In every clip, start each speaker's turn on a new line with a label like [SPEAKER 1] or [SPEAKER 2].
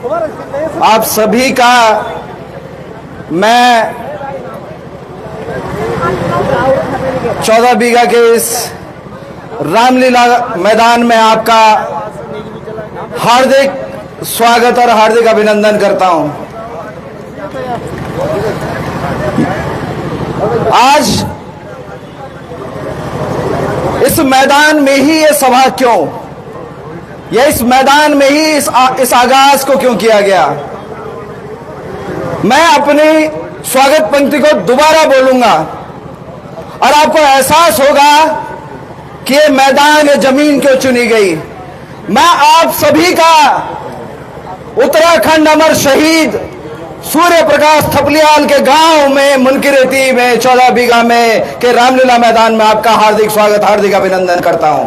[SPEAKER 1] आप सभी का मैं 14 बीघा के इस रामलीला मैदान में आपका हार्दिक स्वागत और हार्दिक अभिनंदन करता हूं। आज इस मैदान में ही ये सभा क्यों, या इस मैदान में ही इस आगाज को क्यों किया गया? मैं अपनी स्वागत पंक्ति को दोबारा बोलूंगा और आपको एहसास होगा कि ये मैदान, ये जमीन क्यों चुनी गई। मैं आप सभी का उत्तराखंड अमर शहीद सूर्य प्रकाश थपलियाल के गांव में मुनकीरेती में 14 बीघा में के रामलीला मैदान में आपका हार्दिक स्वागत, हार्दिक अभिनंदन करता हूं।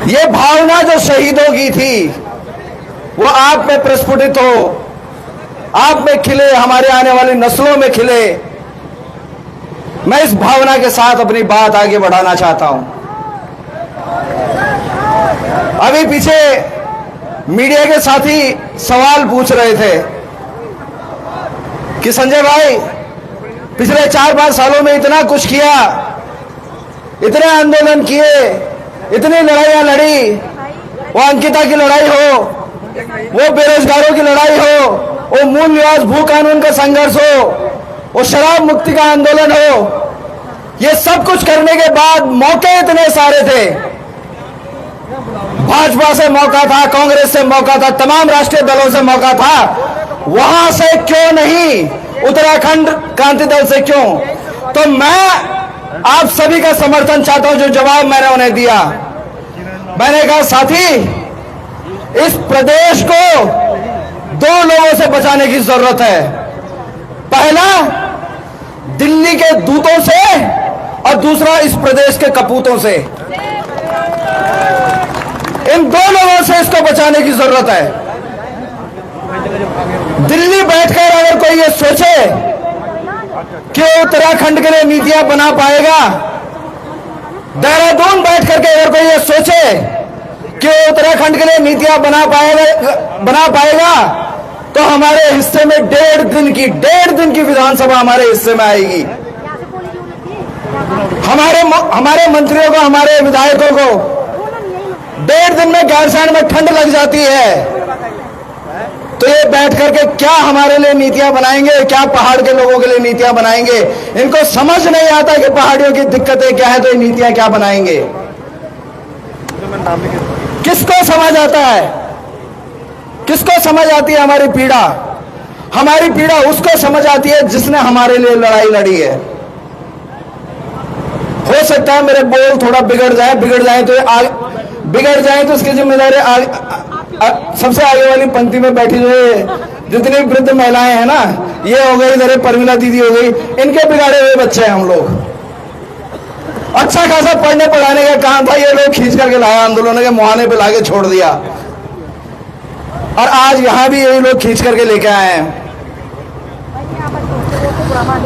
[SPEAKER 1] ये भावना जो शहीदों की थी वो आप में प्रस्फुटित हो, आप में खिले, हमारे आने वाली नस्लों में खिले। मैं इस भावना के साथ अपनी बात आगे बढ़ाना चाहता हूं। अभी पीछे मीडिया के साथी सवाल पूछ रहे थे कि संजय भाई पिछले 4-5 सालों में इतना कुछ किया, इतने आंदोलन किए, इतनी लड़ाइयां लड़ी, वो अंकिता की लड़ाई हो, वो बेरोजगारों की लड़ाई हो, वो मूल निवास भू कानून का संघर्ष हो, वो शराब मुक्ति का आंदोलन हो, ये सब कुछ करने के बाद मौके इतने सारे थे। भाजपा से मौका था, कांग्रेस से मौका था, तमाम राष्ट्रीय दलों से मौका था, वहां से क्यों नहीं उत्तराखंड क्रांति दल से क्यों? तो मैं आप सभी का समर्थन चाहता हूं। जो जवाब मैंने उन्हें दिया, मैंने कहा साथी, इस प्रदेश को 2 लोगों से बचाने की जरूरत है। पहला दिल्ली के दूतों से और दूसरा इस प्रदेश के कपूतों से। इन 2 लोगों से इसको बचाने की जरूरत है। दिल्ली बैठकर अगर कोई ये सोचे कि उत्तराखंड के लिए नीतियां बना पाएगा, देहरादून बैठ करके अगर कोई ये सोचे कि उत्तराखंड के लिए नीतियां बना पाएगा तो हमारे हिस्से में 1.5 दिन की विधानसभा हमारे हिस्से में आएगी। हमारे मंत्रियों को, हमारे विधायकों को 1.5 दिन में गैरसैंण में ठंड लग जाती है, तो ये बैठ करके क्या हमारे लिए नीतियां बनाएंगे, क्या पहाड़ के लोगों के लिए नीतियां बनाएंगे? इनको समझ नहीं आता कि पहाड़ियों की दिक्कतें क्या है, तो ये नीतियां क्या बनाएंगे? किसको समझ आता है? किसको समझ आती है हमारी पीड़ा? हमारी पीड़ा उसको समझ आती है जिसने हमारे लिए लड़ाई लड़ी है। हो सकता है मेरे बोल थोड़ा बिगड़ जाए तो इसकी जिम्मेदारी सबसे आगे वाली पंक्ति में बैठी जो जितनी वृद्ध महिलाएं हैं ना, ये हो गई, इधर परमिला दीदी हो गई, इनके बिगाड़े हुए बच्चे हैं हम लोग। अच्छा खासा पढ़ने पढ़ाने का काम था, ये लोग खींच करके लाया, आंदोलनों के मुहाने पे लाके छोड़ दिया, और आज यहां भी यही लोग खींच करके लेके आए हैं।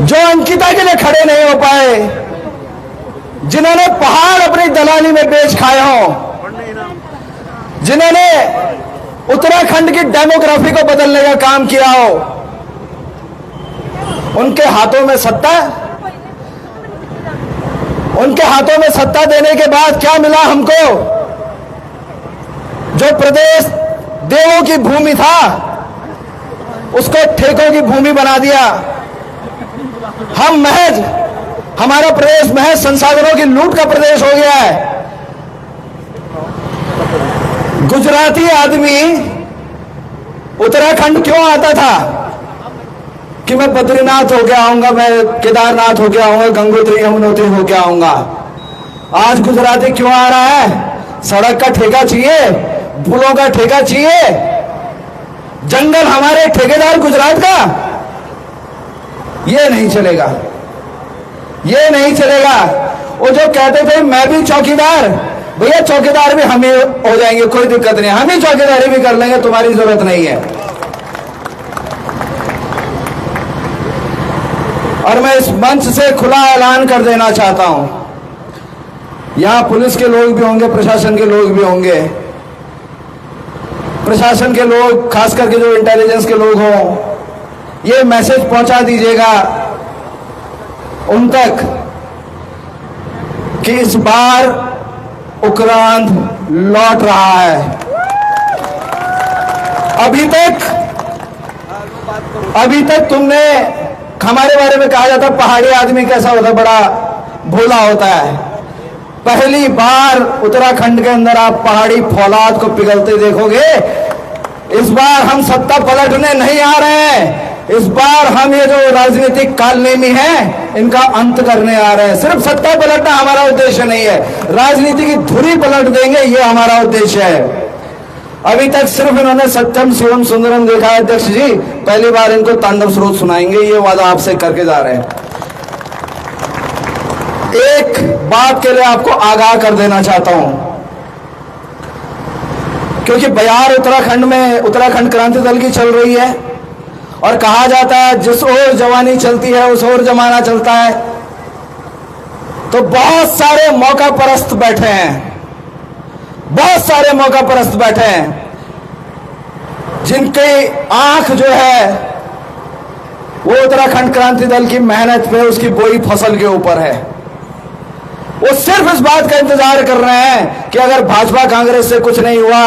[SPEAKER 1] जो अंकिता के लिए खड़े नहीं हो पाए, जिन्होंने पहाड़ अपनी दलाली में बेच खाए हो, जिन्होंने उत्तराखंड की डेमोग्राफी को बदलने का काम किया हो, उनके हाथों में सत्ता, उनके हाथों में सत्ता देने के बाद क्या मिला हमको? जो प्रदेश देवों की भूमि था उसको ठेकों की भूमि बना दिया। हमारा प्रदेश महज संसाधनों की लूट का प्रदेश हो गया है। गुजराती आदमी उत्तराखंड क्यों आता था कि मैं बद्रीनाथ होके आऊंगा, मैं केदारनाथ होके आऊंगा, गंगोत्री यमुनोत्री होके आऊंगा। आज गुजराती क्यों आ रहा है? सड़क का ठेका चाहिए, पुलों का ठेका चाहिए, जंगल हमारे ठेकेदार गुजरात का। ये नहीं चलेगा, ये नहीं चलेगा। वो जो कहते थे मैं भी चौकीदार, भैया चौकीदार भी हम ही हो जाएंगे, कोई दिक्कत नहीं, हम ही चौकीदारी भी कर लेंगे, तुम्हारी जरूरत नहीं है। और मैं इस मंच से खुला ऐलान कर देना चाहता हूं, यहां पुलिस के लोग भी होंगे, प्रशासन के लोग भी होंगे, प्रशासन के लोग, खास करके जो इंटेलिजेंस के लोग हों, ये मैसेज पहुंचा दीजिएगा उन तक कि इस बार उक्रांद लौट रहा है। अभी तक तुमने हमारे बारे में कहा जाता पहाड़ी आदमी कैसा होता है, बड़ा भोला होता है। पहली बार उत्तराखंड के अंदर आप पहाड़ी फौलाद को पिघलते देखोगे। इस बार हम सत्ता पलटने नहीं आ रहे हैं, इस बार हम ये जो राजनीतिक कालनेमी है इनका अंत करने आ रहे हैं। सिर्फ सत्ता पलटना हमारा उद्देश्य नहीं है, राजनीति की धुरी पलट देंगे, ये हमारा उद्देश्य है। अभी तक सिर्फ इन्होंने सत्यम शिवम सुंदरम देखा है अध्यक्ष जी, पहली बार इनको तांडव स्रोत सुनाएंगे, ये वादा आपसे करके जा रहे हैं। एक बात के लिए आपको आगाह कर देना चाहता हूं, क्योंकि बयार उत्तराखंड में उत्तराखंड क्रांति दल की चल रही है और कहा जाता है जिस ओर जवानी चलती है उस ओर जमाना चलता है। तो बहुत सारे मौका परस्त बैठे हैं, बहुत सारे मौका परस्त बैठे हैं, जिनकी आंख जो है वो उत्तराखंड क्रांति दल की मेहनत पे, उसकी बोई फसल के ऊपर है। वो सिर्फ इस बात का इंतजार कर रहे हैं कि अगर भाजपा कांग्रेस से कुछ नहीं हुआ,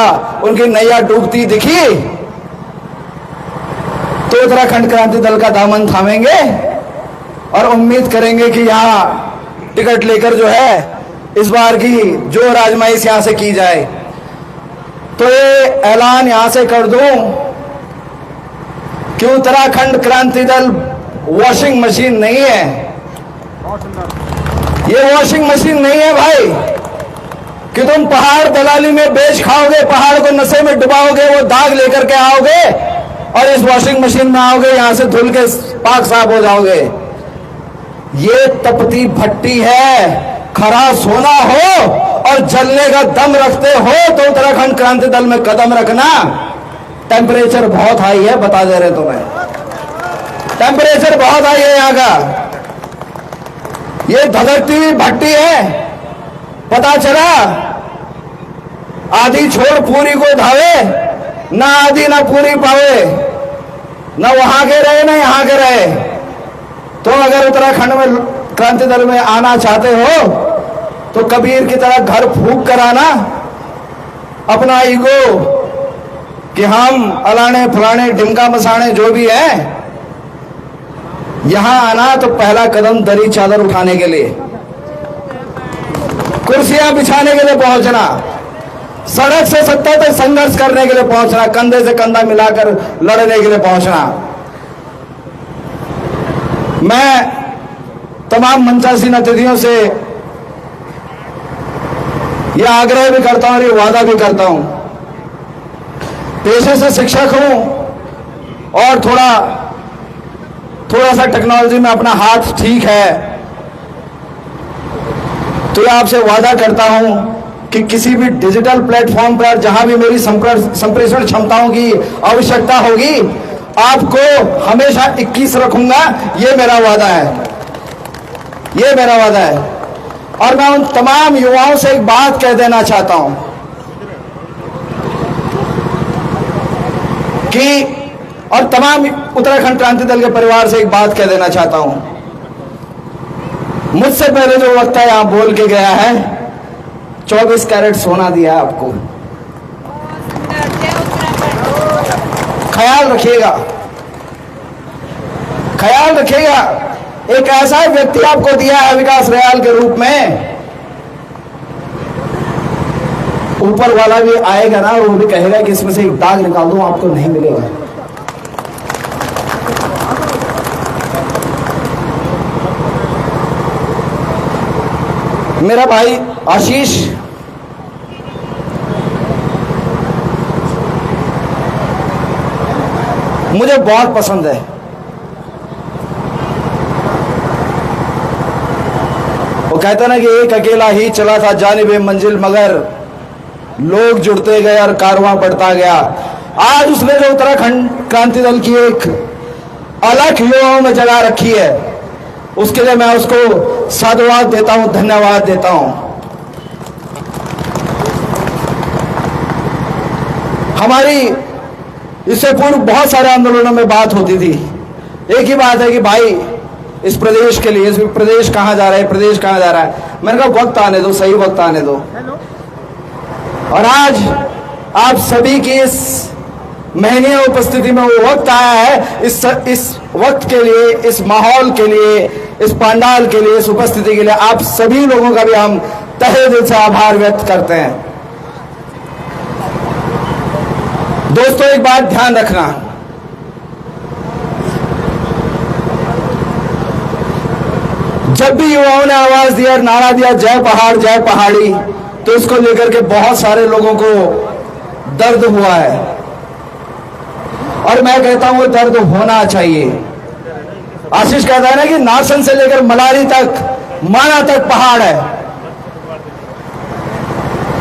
[SPEAKER 1] उनकी नैया डूबती दिखी, तो उत्तराखंड क्रांति दल का दामन थामेंगे और उम्मीद करेंगे कि यहां टिकट लेकर जो है इस बार की जो आजमाइश यहां से की जाए। तो ये ऐलान यहां से कर दूं कि उत्तराखंड क्रांति दल वॉशिंग मशीन नहीं है, ये वॉशिंग मशीन नहीं है भाई कि तुम पहाड़ दलाली में बेच खाओगे, पहाड़ को नशे में डुबाओगे, वो दाग लेकर के आओगे और इस वॉशिंग मशीन में आओगे, यहां से धुल के पाक साफ हो जाओगे। ये तपती भट्टी है, खरा सोना हो और जलने का दम रखते हो तो उत्तराखंड क्रांति दल में कदम रखना। टेम्परेचर बहुत हाई है, बता दे रहे तुम्हें, टेम्परेचर बहुत हाई है यहाँ का। ये धधकती हुई भट्टी है, पता चला आधी छोड़ पूरी को धावे, ना आधी ना पूरी पावे, ना वहां के रहे ना यहाँ के रहे। तो अगर उत्तराखंड में क्रांति दल में आना चाहते हो तो कबीर की तरह घर फूंक कर आना, अपना ईगो कि हम अलाने फलाने ढिमका मसाने जो भी है, यहां आना तो पहला कदम दरी चादर उठाने के लिए, कुर्सियां बिछाने के लिए पहुंचना, सड़क से सत्ता तक संघर्ष करने के लिए पहुंचना, कंधे से कंधा मिलाकर लड़ने के लिए पहुंचना। मैं तमाम मंचासीन अतिथियों से यह आग्रह भी करता हूं और ये वादा भी करता हूं, पेशे से शिक्षक हूं और थोड़ा सा टेक्नोलॉजी में अपना हाथ ठीक है, तो ये आपसे वादा करता हूं कि किसी भी डिजिटल प्लेटफॉर्म पर जहां भी मेरी संप्रेषण क्षमताओं की आवश्यकता होगी, आपको हमेशा 21 रखूंगा। ये मेरा वादा है, ये मेरा वादा है। और मैं उन तमाम युवाओं से एक बात कह देना चाहता हूं कि, और तमाम उत्तराखंड क्रांति दल के परिवार से एक बात कह देना चाहता हूं, मुझसे पहले जो वक्ता यहां बोल के गया है, 24 कैरेट सोना दिया है आपको, ख्याल रखिएगा, ख्याल रखिएगा। एक ऐसा व्यक्ति आपको दिया है विकास रयाल के रूप में, ऊपर वाला भी आएगा ना, वो भी कहेगा कि इसमें से एक दाग निकाल दूं, आपको नहीं मिलेगा। मेरा भाई आशीष मुझे बहुत पसंद है, वो कहता ना कि एक अकेला ही चला था जानिबे मंजिल, मगर लोग जुड़ते गए और कारवां बढ़ता गया। आज उसने जो उत्तराखंड क्रांति दल की एक अलग युवाओं में जगह रखी है, उसके लिए मैं उसको साधुवाद देता हूं, धन्यवाद देता हूं। हमारी इससे पूर्व बहुत सारे आंदोलनों में बात होती थी। एक ही बात है कि भाई इस प्रदेश के लिए, इस प्रदेश कहाँ जा रहा है, प्रदेश कहाँ जा रहा है। मैंने कहा वक्त आने दो, सही वक्त आने दो। और आज आप सभी की इस महनीय उपस्थिति में वो वक्त आया है। इस वक्त के लिए, इस माहौल के लिए, इस पंडाल के लिए, इस उपस्थिति के लिए आप सभी लोगों का भी हम तहे दिल से आभार व्यक्त करते हैं। दोस्तों, एक बात ध्यान रखना, जब भी युवाओं ने आवाज दिया, नारा दिया जय पहाड़ जय पहाड़ी, तो इसको लेकर के बहुत सारे लोगों को दर्द हुआ है। और मैं कहता हूं वो दर्द होना चाहिए। आशीष कहता है ना कि नासन से लेकर मलारी तक, माना तक पहाड़ है।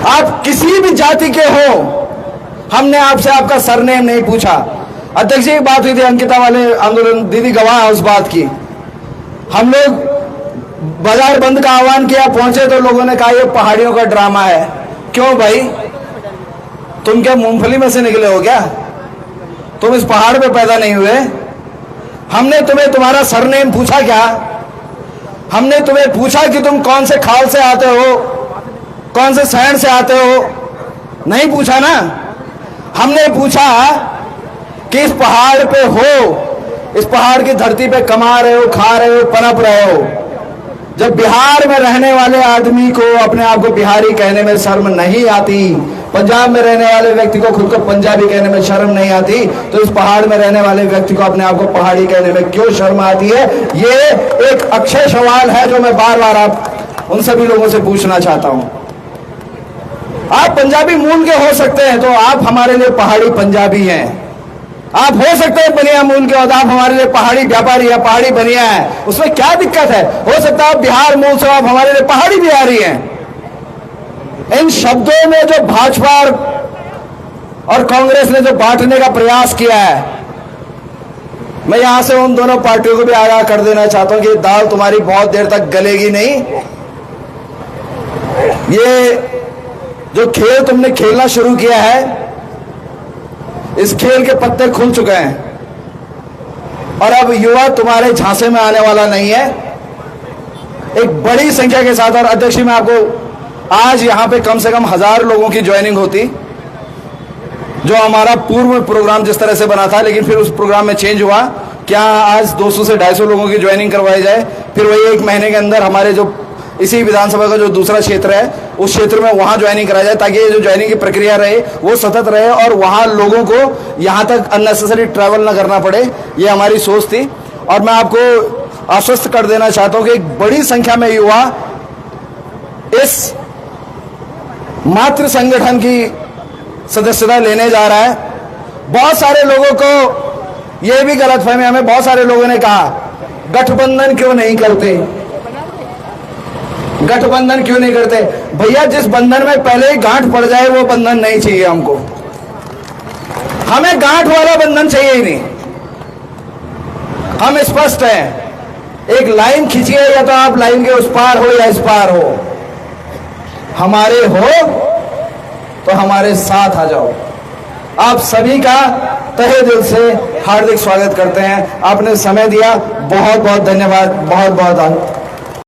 [SPEAKER 1] आप किसी भी जाति के हो, हमने आपसे आपका सरनेम नहीं पूछा। अध्यक्ष जी, बात हुई थी अंकिता वाले आंदोलन, दीदी गवाह है उस बात की। हम लोग बाजार बंद का आह्वान किया, पहुंचे तो लोगों ने कहा ये पहाड़ियों का ड्रामा है। क्यों भाई, तुम क्या मूंगफली में से निकले हो क्या? तुम इस पहाड़ पे पैदा नहीं हुए? हमने तुम्हें तुम्हारा सरनेम पूछा क्या? हमने तुम्हें पूछा कि तुम कौन से खाल से आते हो, कौन से शहर से आते हो? नहीं पूछा ना। हमने पूछा कि इस पहाड़ पे हो, इस पहाड़ की धरती पे कमा रहे हो, खा रहे हो, पनप रहे हो। जब बिहार में रहने वाले आदमी को अपने आप को बिहारी कहने में शर्म नहीं आती, पंजाब में रहने वाले व्यक्ति को खुद को पंजाबी कहने में शर्म नहीं आती, तो इस पहाड़ में रहने वाले व्यक्ति को अपने आप को पहाड़ी कहने में क्यों शर्म आती है? ये एक अक्षय सवाल है जो मैं बार बार आप उन सभी लोगों से पूछना चाहता हूं। आप पंजाबी मूल के हो सकते हैं तो आप हमारे लिए पहाड़ी पंजाबी हैं। आप हो सकते हैं बनिया मूल के और आप हमारे लिए पहाड़ी व्यापारी है, पहाड़ी बनिया है। उसमें क्या दिक्कत है? हो सकता है आप बिहार मूल से, आप हमारे लिए पहाड़ी बिहारी हैं। इन शब्दों में जो भाजपा और कांग्रेस ने जो बांटने का प्रयास किया है, मैं यहां से उन दोनों पार्टियों को भी आगाह कर देना चाहता हूं कि दाल तुम्हारी बहुत देर तक गलेगी नहीं। ये जो खेल तुमने खेलना शुरू किया है, इस खेल के पत्ते खुल चुके हैं और अब युवा तुम्हारे झांसे में आने वाला नहीं है। एक बड़ी संख्या के साथ, और अध्यक्ष जी मैं आपको आज यहां पे कम से कम 1000 लोगों की ज्वाइनिंग होती, जो हमारा पूर्व प्रोग्राम जिस तरह से बना था, लेकिन फिर उस प्रोग्राम में चेंज हुआ। क्या आज 200 से 250 लोगों की ज्वाइनिंग करवाई जाए, फिर वही 1 महीने के अंदर हमारे जो इसी विधानसभा का जो दूसरा क्षेत्र है उस क्षेत्र में वहां ज्वाइनिंग कराया जाए, ताकि ये जो ज्वाइनिंग की प्रक्रिया रहे वो सतत रहे और वहां लोगों को यहां तक अननेसेसरी ट्रैवल ना करना पड़े। ये हमारी सोच थी। और मैं आपको आश्वस्त कर देना चाहता हूं कि एक बड़ी संख्या में युवा इस मातृ संगठन की सदस्यता लेने जा रहा है। बहुत सारे लोगों को यह भी गलतफहमी, हमें बहुत सारे लोगों ने कहा गठबंधन क्यों नहीं करते, गठबंधन क्यों नहीं करते। भैया, जिस बंधन में पहले ही गांठ पड़ जाए वो बंधन नहीं चाहिए हमको। हमें गांठ वाला बंधन चाहिए ही नहीं। हम स्पष्ट हैं, एक लाइन खींचिए, या तो आप लाइन के उस पार हो या इस पार हो। हमारे हो तो हमारे साथ आ जाओ। आप सभी का तहे दिल से हार्दिक स्वागत करते हैं। आपने समय दिया, बहुत बहुत धन्यवाद, बहुत बहुत